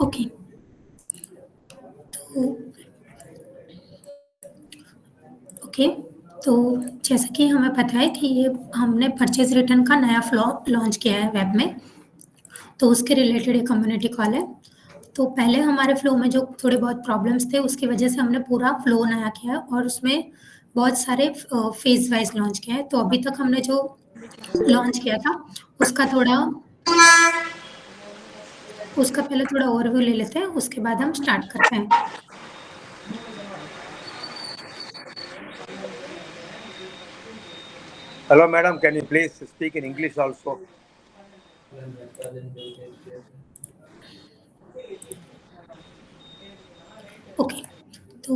Okay, तो okay, तो जैसा कि हमें पता है कि ये हमने परचेज़ रिटर्न का नया फ्लो लॉन्च किया है वेब में, तो उसके रिलेटेड एक कम्युनिटी कॉल है। तो पहले हमारे फ्लो में जो थोड़े बहुत प्रॉब्लम्स थे, उसकी वजह से हमने पूरा फ्लो नया किया है और उसमें बहुत सारे फेज़ वाइज़ लॉन्च किया है। तो अभी तक हमने जो लॉन्च किया था, उसका पहले थोड़ा ओवरव्यू ले लेते हैं, उसके बाद हम स्टार्ट करते हैं। Hello, madam. Can you please speak in English also? Okay, तो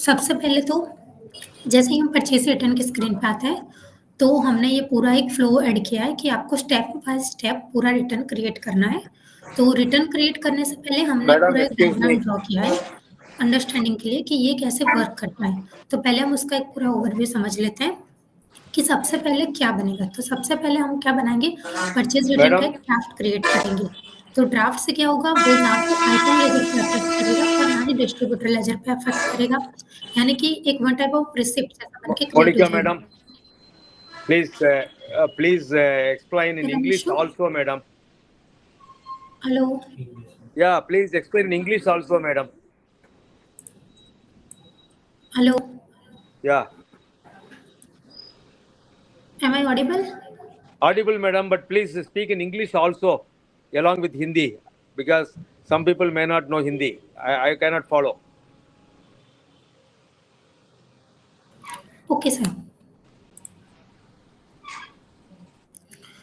सबसे पहले तो जैसे ही हम परचेज़ रिटर्न की स्क्रीन पे आते हैं, तो हमने ये पूरा एक फ्लो ऐड किया है कि आपको स्टेप बाय स्टेप पूरा रिटर्न क्रिएट करना है। तो रिटर्न क्रिएट करने से पहले हमने Madam, पूरा एक excuse डायग्राम me. ड्रॉ किया है, अंडरस्टैंडिंग के लिए कि ये कैसे वर्क करता है। तो पहले हम उसका एक पूरा ओवरव्यू समझ लेते हैं कि सबसे पहले क्या बनेगा। तो सबसे पहले हम क्या बनाएँगे, परचेज़ रिटर्न का Madam, एक ड्राफ्ट क्रिएट करेंगे। तो ड्राफ्ट से क्या होगा, वो ना तो आइटम लेजर पे अफ़ेक्ट करेगा और ना ही डिस्ट्रीब्यूटर लेजर पे अफ़ेक्ट करेगा। यानी कि एक वन टाइप ऑफ रिसिप्ट जैसा बन के क्रिएट हो Monica, जाएगा। madam, please explain in Is there an English issue? also, madam. Hello, Yeah, please explain in English also, madam. Hello, Yeah, am I audible? audible, madam, but please speak in English also, along with Hindi, because some people may not know Hindi. I cannot follow. Okay, sir.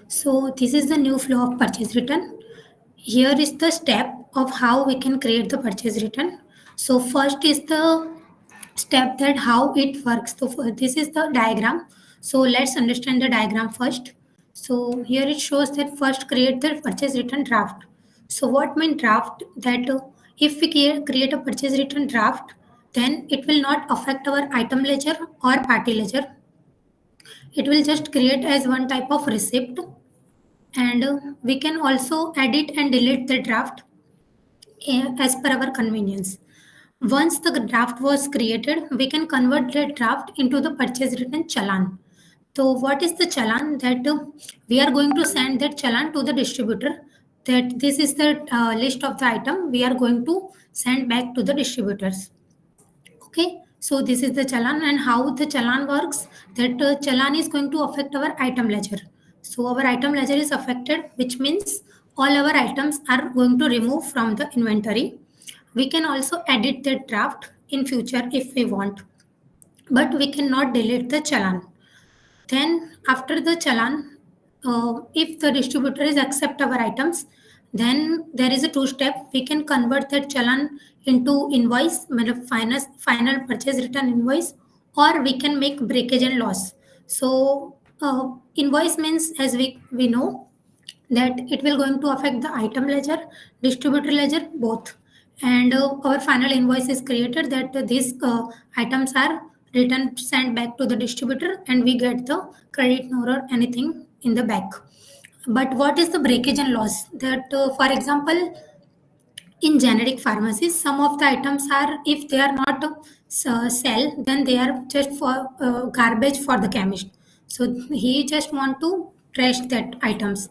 So this is the new flow of purchase return. Here is the step of how we can create the purchase return. So first is the step that how it works. So this is the diagram. So let's understand the diagram first. So here it shows that first create the purchase return draft. So what mean draft? That if we create a purchase return draft, then it will not affect our item ledger or party ledger. It will just create as one type of receipt, and we can also edit and delete the draft as per our convenience. Once the draft was created, we can convert that draft into the purchase return challan. So what is the challan? That we are going to send that challan to the distributor, that this is the list of the item we are going to send back to the distributors. Okay, so this is the challan, and how the challan works, that challan is going to affect our item ledger. So our item ledger is affected, which means all our items are going to remove from the inventory. We can also edit the draft in future if we want, but we cannot delete the challan. Then after the challan, if the distributor is accept our items, then there is a two step. We can convert that challan into invoice, matlab final purchase return invoice, or we can make breakage and loss. So invoice means, as we know, that it will going to affect the item ledger, distributor ledger, both. And our final invoice is created that these items are returned, sent back to the distributor, and we get the credit note or anything in the back. But what is the breakage and loss? That for example, in generic pharmacies, some of the items are, if they are not sell, then they are just for garbage for the chemist. So he just want to trash that items.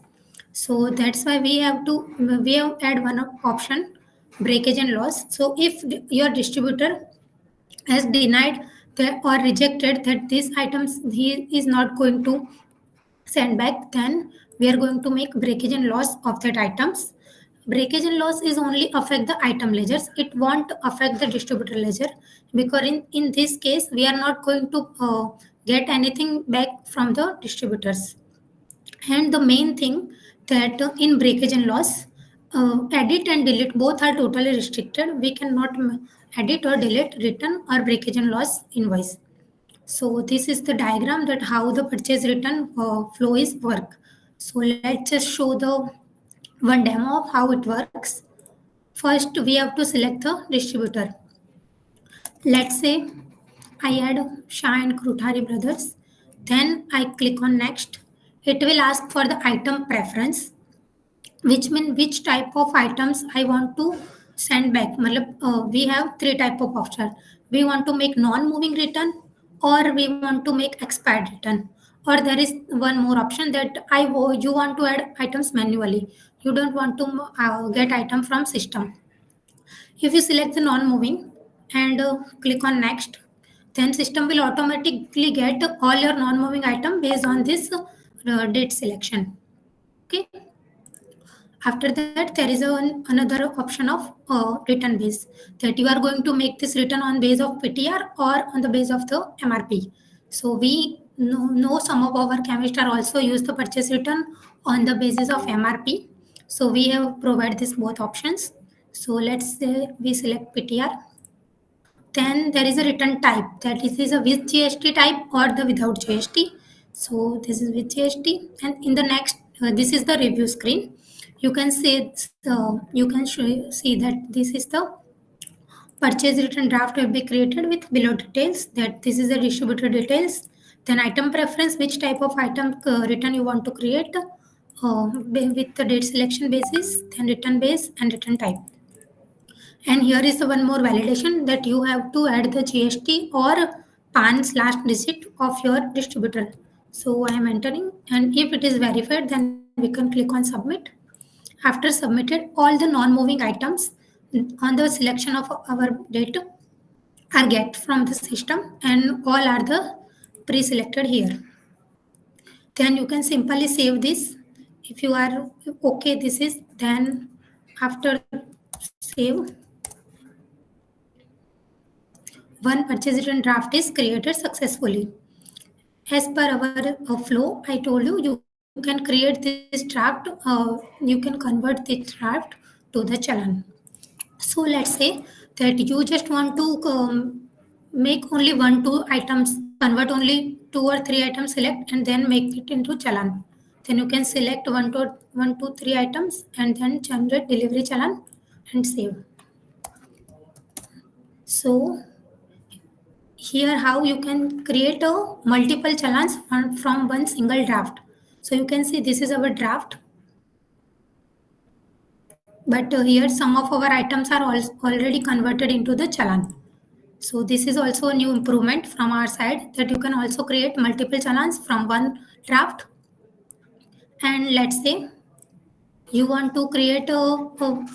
So that's why we have add one option, breakage and loss. So if your distributor has denied or rejected that these items he is not going to send back, then we are going to make breakage and loss of that items. Breakage and loss is only affect the item ledgers, it won't affect the distributor ledger, because in this case we are not going to get anything back from the distributors. And the main thing, that in breakage and loss, edit and delete both are totally restricted. We cannot edit or delete return or breakage and loss invoice. So this is the diagram that how the purchase return flow is work. So let's just show the one demo of how it works. First, we have to select the distributor. Let's say I add Shah and Krutari brothers. Then I click on next. It will ask for the item preference. which mean which type of items I want to send back. We have three type of option. We want to make non-moving return, or we want to make expired return, or there is one more option that you want to add items manually. You don't want to get item from system. If you select the non-moving and click on next, then system will automatically get all your non-moving item based on this date selection. Okay. After that, there is another option of return base, that you are going to make this return on base of PTR or on the base of the MRP. So we know some of our chemists are also use the purchase return on the basis of MRP. So we have provided this both options. So let's say we select PTR. Then there is a return type, that this is a with GST type or the without GST. So this is with GST, and in the next, this is the review screen. You can see that this is the purchase return draft will be created with below details. That this is the distributor details. Then item preference, which type of item return you want to create with the date selection basis. Then return base and return type. And here is the one more validation, that you have to add the GST or PAN/digit of your distributor. So I am entering, and if it is verified, then we can click on submit. After submitted, all the non-moving items on the selection of our date are get from the system, and all are the pre-selected here. Then you can simply save this. If you are okay, this is, then after save, one purchase return draft is created successfully. As per our flow, I told you, you can create this draft, you can convert this draft to the challan. So let's say that you just want to make only two items, convert only 2 or 3 items, select and then make it into challan. Then you can select 1, 2, 3 items and then generate delivery challan and save. So here how you can create a multiple challans from one single draft. So you can see this is our draft, but here some of our items are already converted into the challan. So this is also a new improvement from our side, that you can also create multiple challans from one draft. And let's say you want to create a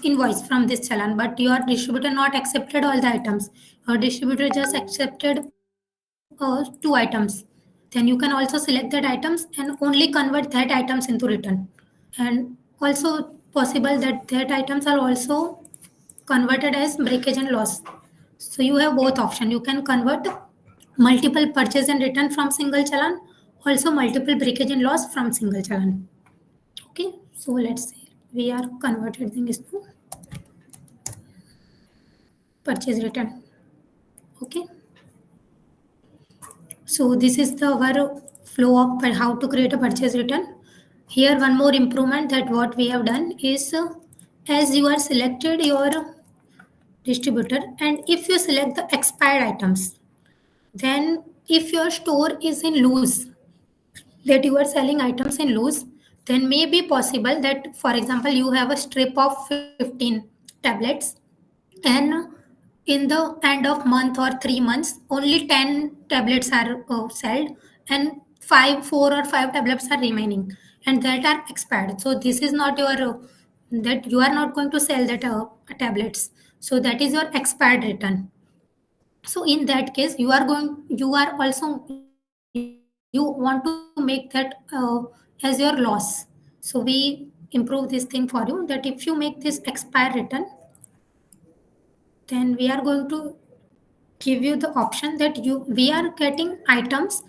invoice from this challan, but your distributor not accepted all the items. Your distributor just accepted 2 items. Then you can also select that items and only convert that items into return. And also possible that items are also converted as breakage and loss. So you have both option. You can convert multiple purchase and return from single challan, also multiple breakage and loss from single challan. Okay, so let's say we are converting this to purchase return. Okay. So this is the our flow of how to create a purchase return. Here one more improvement that what we have done is, as you are selected your distributor, and if you select the expired items, then if your store is in loose, that you are selling items in loose, then may be possible that, for example, you have a strip of 15 tablets, and in the end of month or 3 months only 10 tablets are sold, and 4 or 5 tablets are remaining, and that are expired. So this is not your that you are not going to sell that tablets. So that is your expired return. So in that case, you are also, you want to make that as your loss. So we improve this thing for you, that if you make this expired return, then we are going to give you the option that we are getting items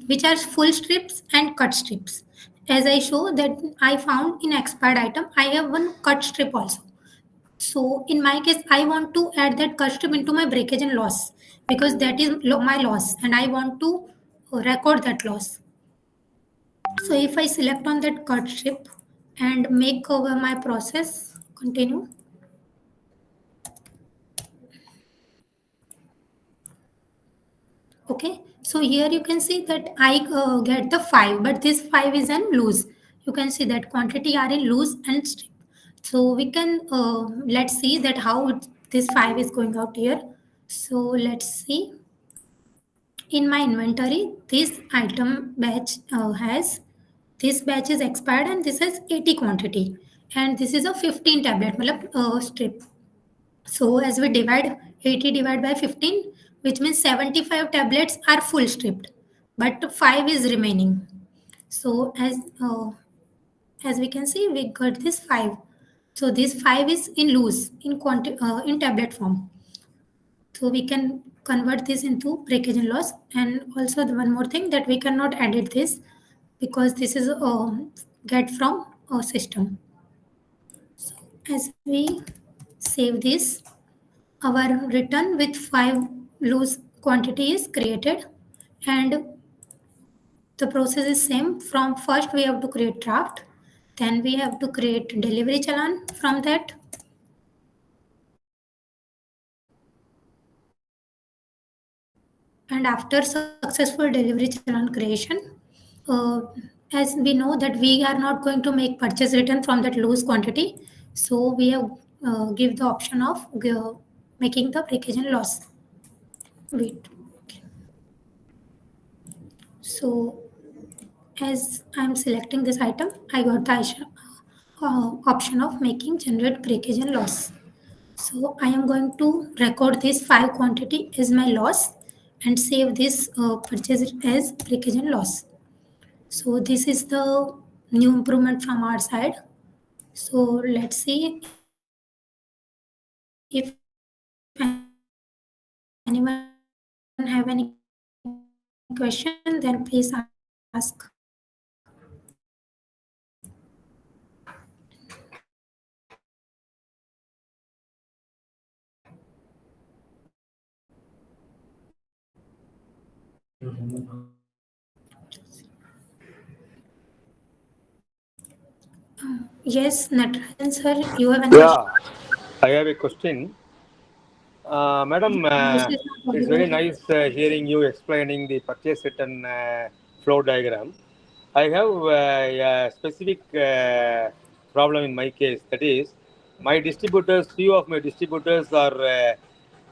which are full strips and cut strips. As I show that I found in expired item, I have one cut strip also. So in my case, I want to add that cut strip into my breakage and loss, because that is my loss and I want to record that loss. So if I select on that cut strip and make over my process, continue. Okay, so here you can see that I get the 5, but this 5 is in loose. You can see that quantity are in loose and strip. So we can let's see that how this 5 is going out here. So let's see. In my inventory, this item batch has this batch is expired and this has 80 quantity, and this is a 15 tablet matlab, strip. So as we divide 80 divided by 15, which means 75 tablets are full stripped, but 5 is remaining. So as we can see, we got this 5. So this 5 is in loose in tablet form. So we can convert this into breakage and loss. And also the one more thing that we cannot edit this because this is get from our system. So as we save this, our return with 5 loose quantity is created, and the process is same. From first we have to create draft, then we have to create delivery challan from that. And after successful delivery challan creation, uh, as we know that we are not going to make purchase return from that loose quantity, so we have give the option of making the breakage and loss. Wait. So as I'm selecting this item, I got the option of making generate breakage and loss. So I am going to record this 5 quantity as my loss and save this purchase as breakage and loss. So this is the new improvement from our side. So let's see if anyone have any question, then please ask. Yes, Natarajan sir, you have any question? Yeah, I have a question. Madam, This is not it's very audible. nice hearing you explaining the purchase return flow diagram. I have a specific problem in my case. That is, my distributors, few of my distributors are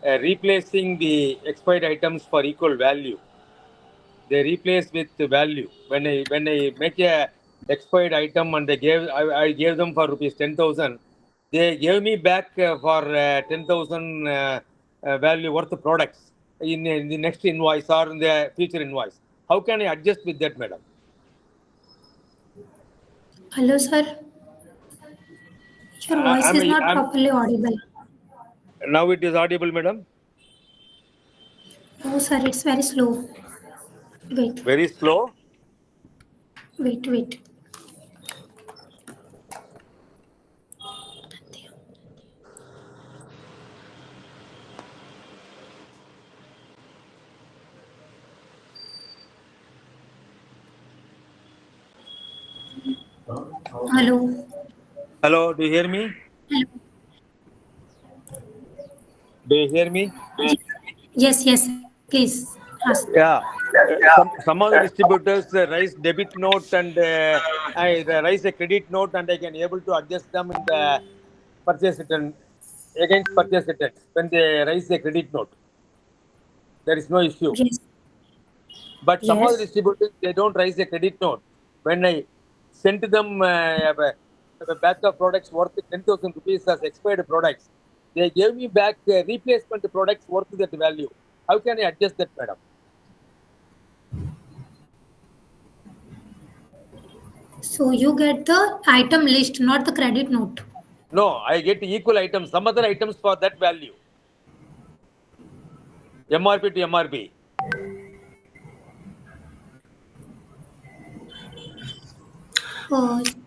replacing the expired items for equal value. They replace with the value. When I make a expired item and I gave them for rupees 10,000, they gave me back for 10,000 value worth of products in the next invoice or in the future invoice. How can I adjust with that, madam? Hello sir, your voice is not I'm properly audible. now it is audible, madam. Oh sir, it's very slow. Wait, Very slow. wait. Hello. Hello, do you hear me? Hello. Do you hear me? Yes, please ask. Yeah, some of the distributors raise debit note and I raise a credit note, and I can able to adjust them in the purchase return against purchase returns when they raise a credit note. There is no issue. Yes, But some of the yes. distributors, they don't raise a credit note. When I sent them a batch of products worth 10,000 rupees as expired products, they gave me back replacement products worth that value. How can I adjust that, madam? So you get the item list, not the credit note. No, I get equal items, some other items for that value. MRP to MRP.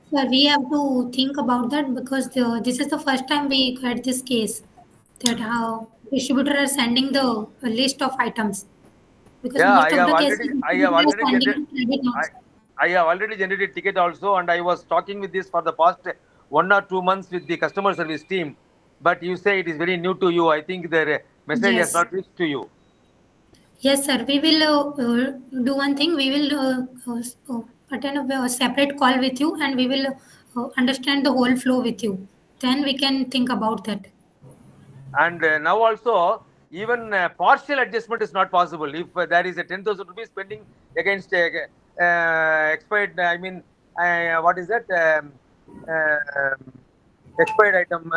Sir, we have to think about that because this is the first time we had this case that how distributor are sending the list of items, because Yeah, most of the cases I have distributor are already sending generated. the credit I, notes. I have already generated ticket also, and I was talking with this for the past 1 or 2 months with the customer service team. But you say it is very new to you. I think the message has Yes, not reached to you. yes, sir. We will do one thing. We will attend a separate call with you, and we will understand the whole flow with you. then we can think about that. And now also, even partial adjustment is not possible. If there is a 10,000 rupees pending against expired, I mean, what is that? Expired item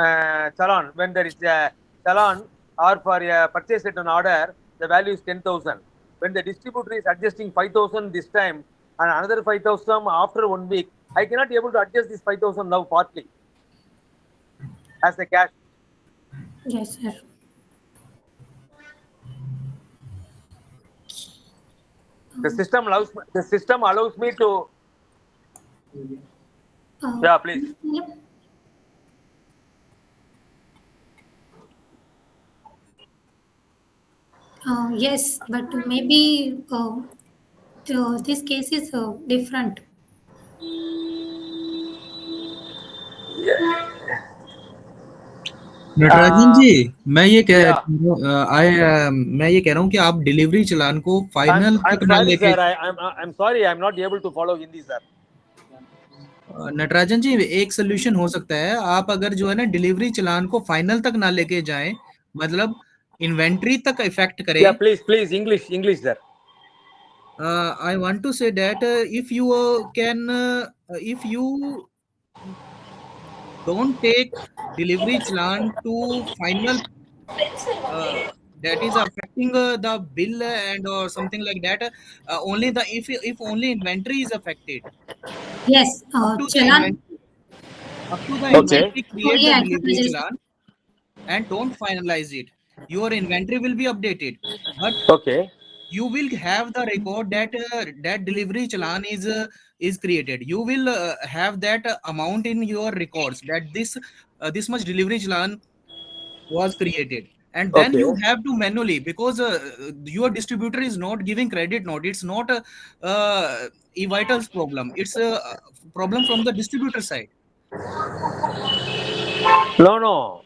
challan. When there is a challan or for a purchase return order, the value is 10,000. When the distributor is adjusting 5,000 this time and another 5,000 after 1 week, I cannot be able to adjust this 5,000 now partly as a cash. Yes, sir. The system allows me to. Yeah, please. Yep. Yes, but maybe this case is different. Natarajan ji, मैं ये कह Yeah. मैं ये कह रहा हूँ कि आप डिलीवरी चालान को फाइनल I'm तक ना sorry, लेके sir. I'm sorry. I'm not able to follow Hindi, sir. Natarajan जी, एक सोल्यूशन हो सकता है, आप अगर जो है ना डिलीवरी चालान को फाइनल तक ना लेके जाएं, मतलब इन्वेंट्री तक इफेक्ट करे. Yeah, please, English, sir. I want to say that if you don't take delivery chalan to final, that is affecting the bill and or something like that. Only the if only inventory is affected. Yes, Up to the challan. inventory, create Only the acknowledges. delivery chalan and don't finalize it. Your inventory will be updated, but Okay. you will have the record that that delivery chalan is created. You will have that amount in your records that this much delivery chalan was created, and then you Okay. have to manually, because your distributor is not giving credit note. It's not a Vital's problem. It's a problem from the distributor side. No.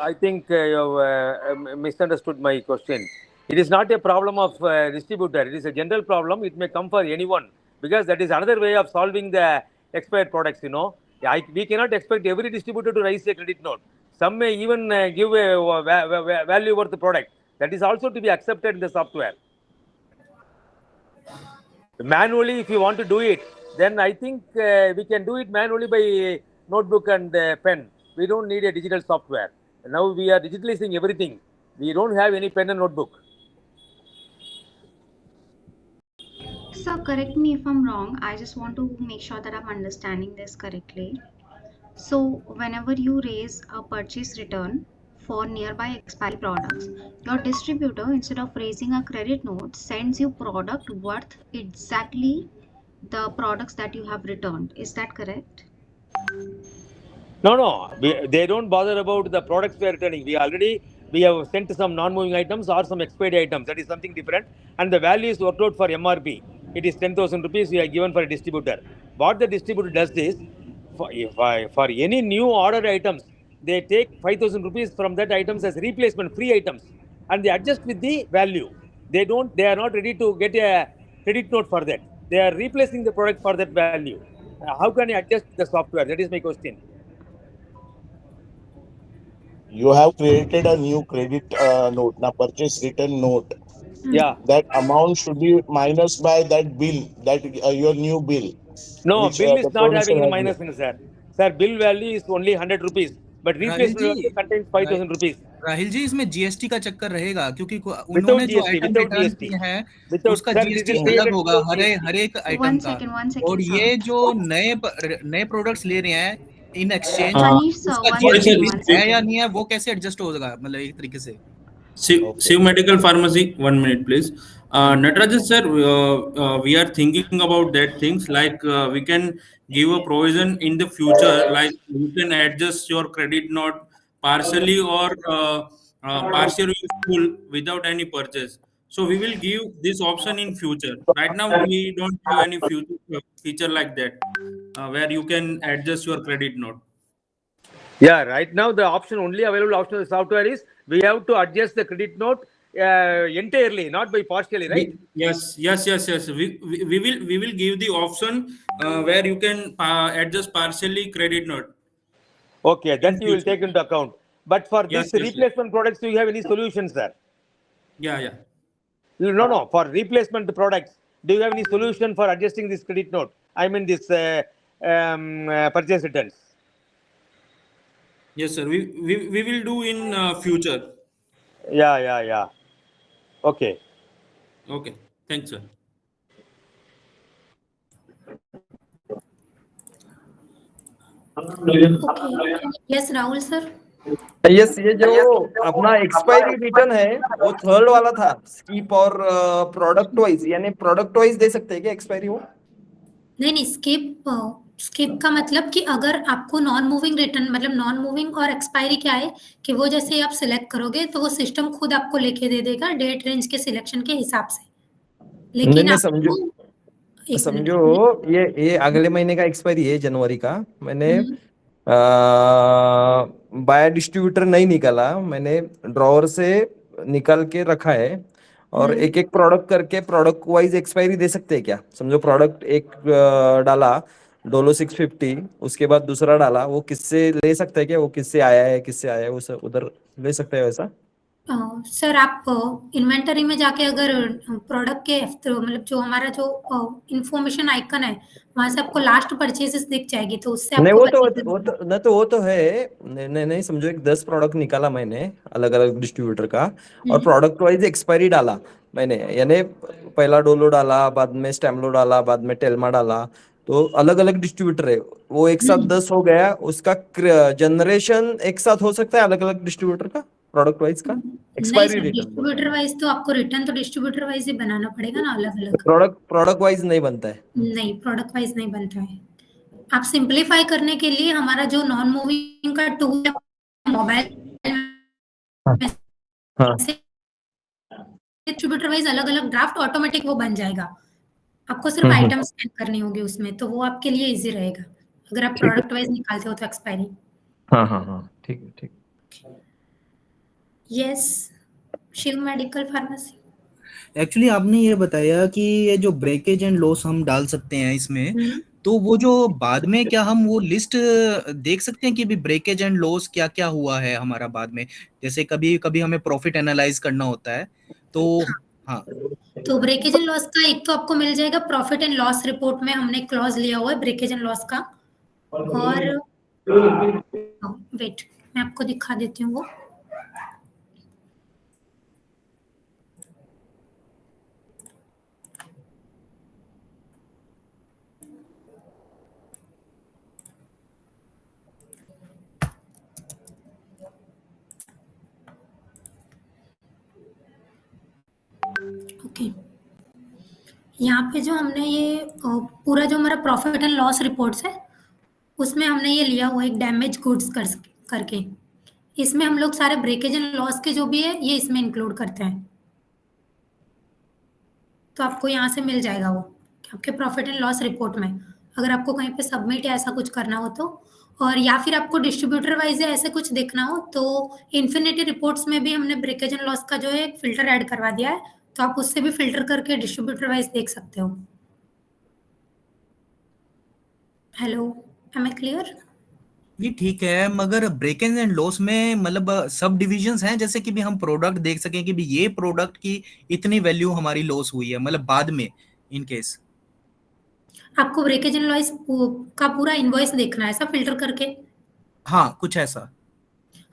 I think you have misunderstood my question. It is not a problem of distributor. It is a general problem. It may come for anyone because that is another way of solving the expired products. We cannot expect every distributor to raise a credit note. Some may even give a value worth the product. That is also to be accepted in the software. Manually, if you want to do it, then I think we can do it manually by notebook and pen. We don't need a digital software. Now we are digitalizing everything. We don't have any pen and notebook. Sir, correct me if I'm wrong. I just want to make sure that I'm understanding this correctly. So, whenever you raise a purchase return for nearby expiry products, your distributor, instead of raising a credit note, sends you product worth exactly the products that you have returned. Is that correct? No. They don't bother about the products we are returning. We have sent some non-moving items or some expired items. That is something different. And the value is worked out for MRP. It is 10,000 rupees we are given for a distributor. What the distributor does is, for any new order items, they take 5,000 rupees from that items as replacement free items, and they adjust with the value. They are not ready to get a credit note for that. They are replacing the product for that value. How can you adjust the software? That is my question. You have created a new credit note, now purchase return note. Yeah. That amount should be minus by that bill, that your new bill. No, Which, bill the is not producer having any has minus in it, sir. Sir, bill value is only 100 rupees, but Rahil replacement ji, value contains 5,000 rupees. Rahil जी, इसमें GST का चक्कर रहेगा क्योंकि Without उन्होंने जो GST, item without return GST. किए हैं Without, उसका sir, जीएसटी this is अलग created होगा without GST. हर एक आइटम One का. second, और sir. ये जो नए प्रोडक्ट्स ले रहे हैं इन एक्सचेंज, Manish sir, उसका one GST second, list one है या second. नहीं है, वो कैसे एडजस्ट होगा, मतलब एक तरीके से. Shiv Medical Pharmacy, 1 minute, please. Natarajan sir, we are thinking about that things like we can give a provision in the future, like you can adjust your credit note partially or partially full without any purchase. So we will give this option in future. Right now we don't have any feature like that where you can adjust your credit note. Yeah, right now the only available option of the software is we have to adjust the credit note entirely, not by partially, right? Yes. We will give the option where you can adjust partially credit note. Okay, that you will future. take into account. But for Yes, this yes, yes. replacement products, do you have any solutions, sir? Yeah. No. For replacement products, do you have any solution for adjusting this credit note? I mean, this purchase returns. Yes, sir. We will do in future. Yeah. Okay. Okay. Thanks, sir. Okay. Yes, Rahul sir. Yes, ये जो अपना expiry return है वो third वाला था, skip और product wise, यानी product wise दे सकते हैं क्या एक्सपायरी वो? नहीं, स्किप का मतलब कि अगर आपको नॉन मूविंग रिटर्न, मतलब नॉन मूविंग और एक्सपायरी क्या है कि वो जैसे आप सिलेक्ट करोगे तो वो सिस्टम खुद आपको लेके दे देगा डेट रेंज के सिलेक्शन के हिसाब से। लेकिन नहीं, आपको एक मिनट। समझो ये अगले महीने का एक्सपायरी है, जनवरी का। मैंने बाय डिस्ट्रीब्यूटर नहीं निकाला, मैंने ड्रॉवर से निकाल के रखा है, और एक एक प्रोडक्ट करके प्रोडक्ट वाइज एक्सपायरी दे सकते हैं क्या? समझो प्रोडक्ट एक डाला डोलो 650, उसके बाद दूसरा डाला, वो किससे ले सकते हैं क्या? वो किससे आया है वो सब उधर ले सकते हैं वैसा? सर आप इन्वेंटरी में जाके अगर प्रोडक्ट के मतलब जो हमारा जो इंफॉर्मेशन आइकन है वहां से आपको लास्ट परचेसेस दिख जाएगी, तो उससे नहीं, आपको वो तो है। नहीं, समझो एक 10 प्रोडक्ट निकाला मैंने अलग अलग डिस्ट्रीब्यूटर का, और प्रोडक्ट वाइज एक्सपायरी डाला मैंने, यानी पहला डोलो डाला, बाद में स्टेमलो डाला, बाद में टेल्मा डाला, तो अलग अलग डिस्ट्रीब्यूटर है, वो एक साथ 10 हो गया। उसका जनरेशन एक साथ हो सकता है अलग अलग डिस्ट्रीब्यूटर का, प्रोडक्ट वाइज का नहीं expiry sir, return. Distributor wise तो आपको रिटर्न तो डिस्ट्रीब्यूटर वाइज ही बनाना पड़ेगा ना, अलग अलग। प्रोडक्ट वाइज नहीं बनता है? नहीं, प्रोडक्ट वाइज नहीं बनता है। आप सिंपलीफाई करने के लिए हमारा जो नॉन मूविंग का टूल है मोबाइल हाँ, डिस्ट्रीब्यूटर वाइज अलग अलग ड्राफ्ट ऑटोमेटिक वो बन जाएगा। आपको सिर्फ आइटम स्कैन करनी होगी उसमें, तो वो आपके लिए इजी रहेगा अगर आप प्रोडक्ट वाइज निकालते हो तो एक्सपायरी। हाँ, ठीक। Yes, Shiv medical pharmacy. Actually आपने ये बताया कि ये जो ब्रेकेज एंड लॉस हम डाल सकते हैं इसमें, तो वो जो बाद में क्या हम वो लिस्ट देख सकते हैं कि भी ब्रेकेज एंड लॉस क्या क्या हुआ है हमारा बाद में, जैसे कभी कभी हमें प्रॉफिट एनालाइज करना होता है तो हाँ। तो ब्रेकेज एंड लॉस का एक तो आपको मिल जाएगा प्रॉफिट एंड लॉस रिपोर्ट में, हमने क्लॉज लिया हुआ है ब्रेकेज एंड लॉस का। और वेट, मैं आपको दिखा देती हूँ वो। ओके, यहाँ पे जो हमने ये पूरा जो हमारा प्रॉफिट एंड लॉस रिपोर्ट्स है उसमें हमने ये लिया हुआ एक डैमेज गुड्स करके, इसमें हम लोग सारे ब्रेकेज एंड लॉस के जो भी है ये इसमें इंक्लूड करते हैं। तो आपको यहाँ से मिल जाएगा वो आपके प्रॉफिट एंड लॉस रिपोर्ट में, अगर आपको कहीं पे सबमिट या ऐसा कुछ करना हो तो। और या फिर आपको डिस्ट्रीब्यूटर वाइज या ऐसे कुछ देखना हो तो इन्फिनिटी रिपोर्ट्स में भी हमने ब्रेकेज एंड लॉस का जो है फिल्टर ऐड करवा दिया है, तो आप उससे भी फिल्टर करके डिस्ट्रीब्यूटर वाइज देख सकते हो। Hello, am I clear? ये ठीक है, मगर ब्रेकेज एंड लॉस में मतलब सब डिविजन्स हैं, जैसे कि भी हम प्रोडक्ट देख सकें कि भी ये प्रोडक्ट की इतनी वैल्यू हमारी लॉस हुई है, मतलब बाद में इन केस आपको ब्रेकेज एंड लॉस का पूरा इनवॉइस देखना है ऐसा फिल्टर करके? हाँ, कुछ ऐसा।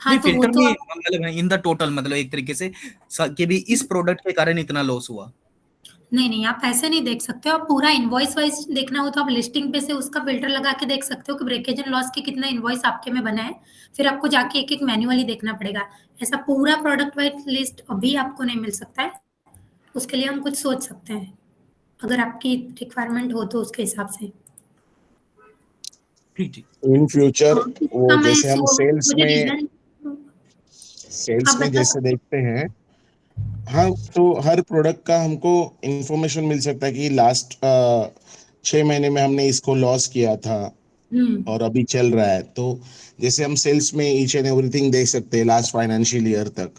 हाँ, नहीं, तो वो फिल्टर तो नहीं, मतलब इन द टोटल, मतलब एक तरीके से कि भी इस प्रोडक्ट के कारण इतना लॉस हुआ। नहीं, आप ऐसे नहीं देख सकते हो। आप पूरा इनवॉइस वाइज देखना हो तो आप लिस्टिंग पे से उसका फिल्टर लगा के देख सकते हो कि ब्रेकेज एंड लॉस के कितना इनवॉइस आपके में बना है, फिर आपको जाके एक एक मैन्युअली देखना पड़ेगा। ऐसा पूरा प्रोडक्ट वाइज लिस्ट अभी आपको नहीं मिल सकता है, उसके लिए हम कुछ सोच सकते हैं अगर आपकी रिक्वायरमेंट हो तो उसके हिसाब से। ठीक। इन फ्यूचर वो मैं जैसे हम सेल्स मुझे में आप बता जैसे देखते हैं, हाँ, तो हर प्रोडक्ट का हमको इंफॉर्मेशन मिल सकता है कि लास्ट 6 महीने में हमने इसको लॉस किया था और अभी चल रहा है। तो जैसे हम सेल्स में ईच एंड एवरीथिंग देख सकते हैं लास्ट फाइनेंशियल ईयर तक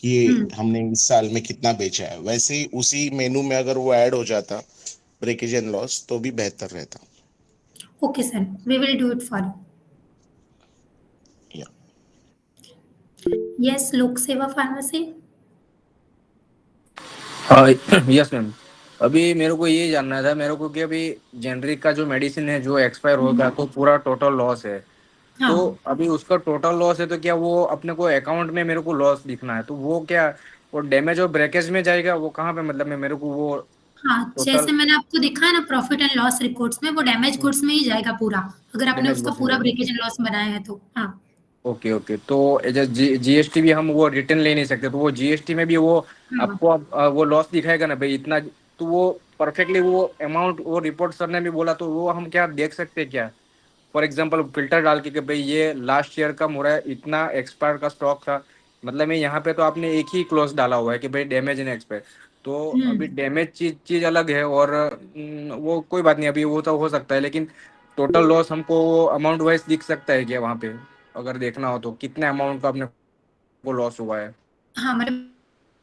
कि हमने इस साल में कितना बेचा है, वैसे ही उसी मेनू में अगर वो ऐड हो जाता ब्रेकेज एंड लॉस तो भी बेहतर रहता। Okay sir, we will do it for you. Yes, Lok Seva Pharmacy. Yes ma'am. अभी मेरे को ये जानना था मेरे को कि अभी जेनरिक का जो मेडिसिन है जो एक्सपायर होगा तो पूरा टोटल लॉस है। तो हाँ अभी उसका टोटल लॉस है तो क्या वो अपने को अकाउंट में मेरे को लॉस दिखना है तो वो क्या वो डैमेज और ब्रेकेज में जाएगा वो कहाँ पे मतलब मैं मेरे को वो हाँ, टोटल जैसे मैंने आपको दिखाया ना प्रॉफिट एंड लॉस रिपोर्ट्स में, वो डैमेज गुड्स में ही जाएगा पूरा, अगर आपने डैमेज उसका गुड्स में पूरा जाएगा। ब्रेकेज एंड लॉस बनाया है तो। हाँ ओके ओके तो जीएसटी भी हम वो रिटर्न ले नहीं सकते तो वो जीएसटी में भी वो हाँ आपको वो लॉस दिखाएगा ना भाई इतना तो वो परफेक्टली वो अमाउंट वो रिपोर्ट सर ने भी बोला तो वो हम क्या देख सकते हैं क्या फॉर एग्जांपल फिल्टर डाल के कि भाई ये लास्ट ईयर का मोरा इतना एक्सपायर का स्टॉक था मतलब मैं यहाँ पे तो आपने एक ही क्लोज डाला हुआ है कि भाई डैमेज एंड एक्सपायर तो अभी डैमेज चीज अलग है और वो कोई बात नहीं अभी वो तो हो सकता है लेकिन टोटल लॉस हमको अमाउंट वाइज दिख सकता है क्या वहाँ पे अगर देखना हो तो कितने अमाउंट का अपने को लॉस हुआ है। हाँ, मतलब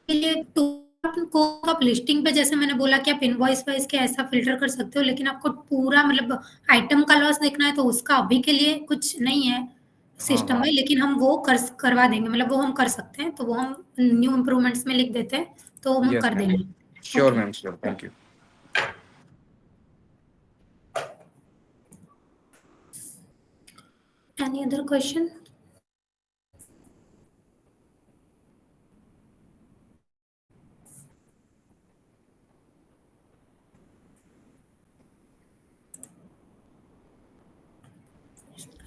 ये तो आपको आप लिस्टिंग पे, जैसे मैंने बोला कि आप इनवॉइस वाइज के ऐसा फिल्टर कर सकते हो, लेकिन आपको पूरा मतलब आइटम का लॉस देखना है तो उसका अभी के लिए कुछ नहीं है हाँ सिस्टम हाँ में, लेकिन हम वो करवा देंगे, मतलब वो हम कर सकते हैं, तो वो हम न्यू इम्प्रूवमेंट्स में लिख देते हैं, तो हम यस कर मैम देंगे। Sure okay, ma'am sure thank you. Any other question?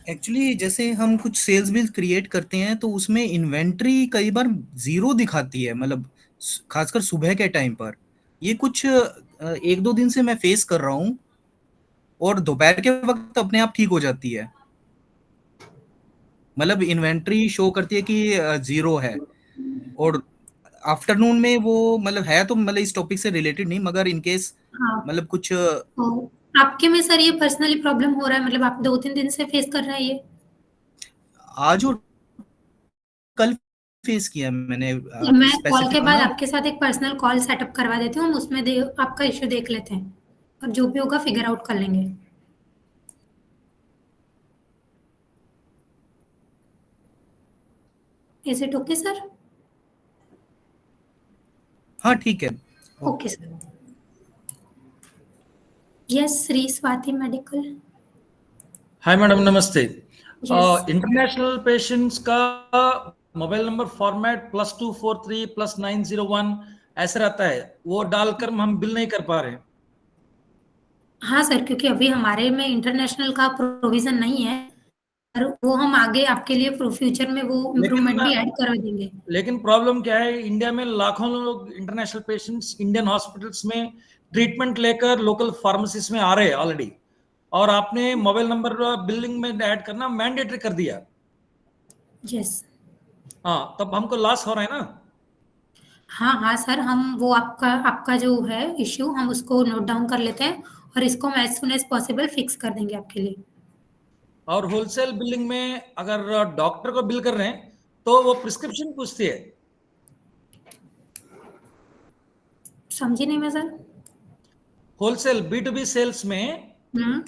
Actually जैसे हम कुछ सेल्स बिल क्रिएट करते हैं तो उसमें इन्वेंट्री कई बार जीरो दिखाती है, मतलब खासकर सुबह के टाइम पर। ये कुछ एक दो दिन से मैं फेस कर रहा हूँ और दोपहर के वक्त अपने आप ठीक हो जाती है। मतलब इन्वेंट्री शो करती है कि जीरो है और आफ्टरनून में वो मतलब है तो मतलब इस टॉपिक से रिलेटेड नहीं मगर इन केस हाँ, मतलब कुछ तो आपके में सर ये पर्सनली प्रॉब्लम हो रहा है, मतलब आप 2-3 दिन से फेस कर रहे हैं ये? आज और कल फेस किया मैंने मैं कॉल के स्पेसिफिक बाद ना। आपके साथ एक पर्सनल कॉल सेटअप करवा देती हूँ, हम उसमें आपका इश्यू देख लेते हैं और जो भी होगा फिगर आउट कर लेंगे। Is it okay sir? हाँ ठीक है। Okay sir. Yes, Shri Swati medical. Hi madam, नमस्ते। यस। इंटरनेशनल पेशेंट्स का मोबाइल नंबर फॉर्मेट +243+901 ऐसा रहता है, वो डालकर हम बिल नहीं कर पा रहे। हाँ सर, क्योंकि अभी हमारे में इंटरनेशनल का प्रोविजन नहीं है, और वो हम आगे आपके लिए फ्यूचर में वो इम्प्रूवमेंट भी ऐड करवा देंगे। लेकिन प्रॉब्लम क्या है, इंडिया में लाखों लोग इंटरनेशनल पेशेंट्स इंडियन हॉस्पिटल्स में ट्रीटमेंट लेकर लोकल फार्मेसीज में आ रहे हैं ऑलरेडी, और आपने मोबाइल नंबर बिलिंग में ऐड करना मैंडेटरी कर दिया। यस। हाँ, तब हमको लॉस हो रहा है ना। हाँ हाँ सर, हम वो आपका आपका जो है इश्यू, हम उसको नोट डाउन कर लेते हैं और इसको हम as soon as possible fix कर देंगे आपके लिए। और होलसेल बिलिंग में अगर डॉक्टर को बिल कर रहे हैं तो वो प्रिस्क्रिप्शन पूछती है। समझी नहीं मैं सर। होलसेल B2B सेल्स में हम्म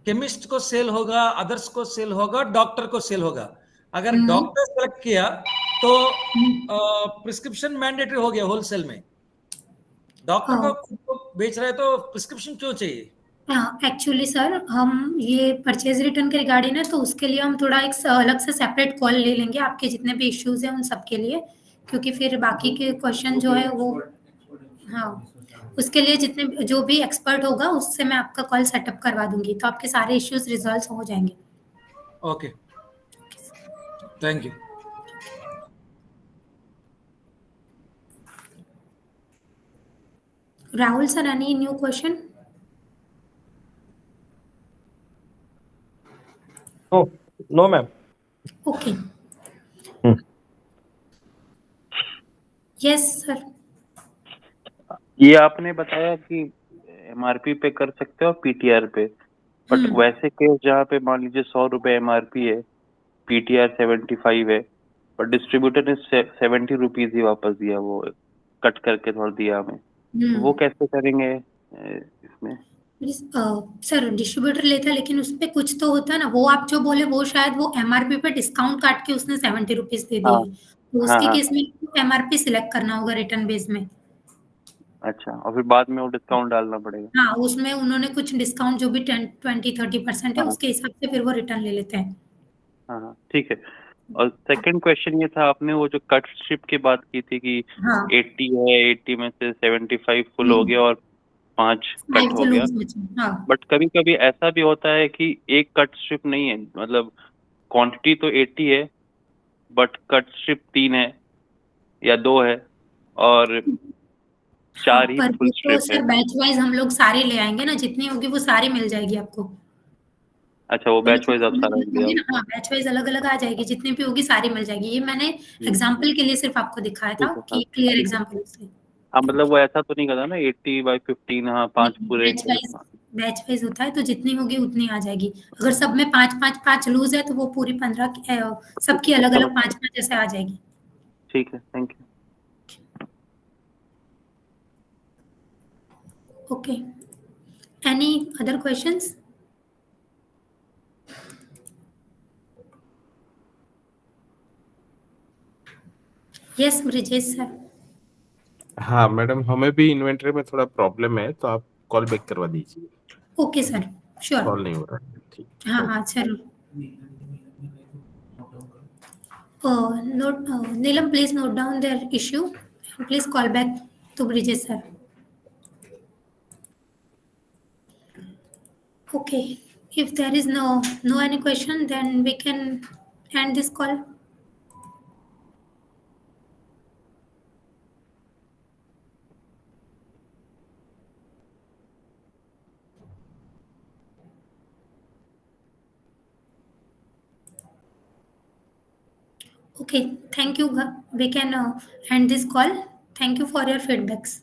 केमिस्ट को सेल होगा, अदर्स को सेल होगा, डॉक्टर को सेल होगा। अगर हम्म डॉक्टर सेलेक्ट किया तो हम्म। प्रिस्क्रिप्शन मैंडेटरी हो गया होलसेल में। डॉक्टर को खुद को बेच रहे तो प्रिस्क्रिप्शन क्यों चाहिए? एक्चुअली सर, हम ये परचेज रिटर्न के रिगार्डिंग है, तो उसके लिए हम थोड़ा एक अलग से सेपरेट कॉल ले लेंगे आपके जितने भी इश्यूज हैं उन सब के लिए, क्योंकि फिर बाकी के क्वेश्चन जो है वो, हाँ, उसके लिए जितने जो भी एक्सपर्ट होगा उससे मैं आपका कॉल सेटअप करवा दूंगी, तो आपके सारे इश्यूज रिजॉल्व हो जाएंगे। Okay, thank you. Rahul sir, any new question? No ma'am. Okay. Yes sir. ये आपने बताया कि एमआरपी पे कर सकते हो पीटीआर पे, बट वैसे केस जहाँ पे मान लीजिए 100 रुपए एमआरपी है, पीटीआर 75 है, पर डिस्ट्रीब्यूटर ने 70 रुपीज ही वापस दिया, वो कट करके थोड़ा दिया हमें, तो वो कैसे करेंगे इसमें? सर डिस्ट्रीब्यूटर लेता है, लेकिन उस पे कुछ तो होता है ना, वो आप जो बोले वो शायद वो एमआरपी पे डिस्काउंट काट के उसने 70 रुपीज दे दिए हाँ हैं। तो हाँ उसके हाँ केस में एमआरपी सिलेक्ट करना होगा रिटर्न बेस में। अच्छा, और फिर बाद में वो डिस्काउंट डालना पड़ेगा। हाँ, उसमें उन्होंने कुछ डिस्काउंट जो भी 10, 20, 30% है हाँ उसके हिसाब से फिर वो रिटर्न ले लेते हैं। हाँ हाँ ठीक है। और सेकंड क्वेश्चन ये था, आपने वो जो कट स्ट्रिप की बात की थी कि हाँ 80 है, 80 में से 75 फुल हो गया और 5 कट हो गया। हाँ बट कभी कभी ऐसा भी होता है कि एक कट स्ट्रिप नहीं है, मतलब क्वांटिटी तो 80 है बट कट स्ट्रिप 3 है या 2 है और हाँ, 4 ही पर फुल वो तो स्ट्रिप है। सर बैच वाइज हम लोग सारे ले आएंगे ना, जितनी होगी वो सारी मिल जाएगी आपको। अच्छा, वो वो बैच वाइज आप जितनी सारा अलग ले होगी आओगे। ना, हाँ बैच वाइज अलग अलग आ जाएगी, जितनी भी होगी सारी मिल जाएगी। ये मैंने एग्जाम्पल के लिए सिर्फ आपको दिखाया था ठीक है सर, कि क्लियर ठीक है। एग्जाम्पल इसलिए। हाँ मतलब वो ऐसा तो नहीं करता ना 80/15, हाँ 5 पूरे। बैच वाइज होता है, तो जितनी होगी उतनी आ जाएगी। अगर सब में 5 लूज है तो वो पूरी 15 सबकी अलग चलो अलग 5 ऐसे आ जाएगी। ठीक है, thank you. Okay, any other questions? Yes Brijesh sir. हाँ मैडम, हमें भी इन्वेंटरी में थोड़ा प्रॉब्लम है, तो आप कॉल बैक करवा दीजिए। Okay sir, sure. कॉल नहीं हो रहा है, ठीक। हाँ हाँ जरूर। Note, Neelam, please note down their issue and please call back to Bridges sir. Okay, if there is no any question, then we can end this call. Okay, thank you. We can end this call. Thank you for your feedbacks.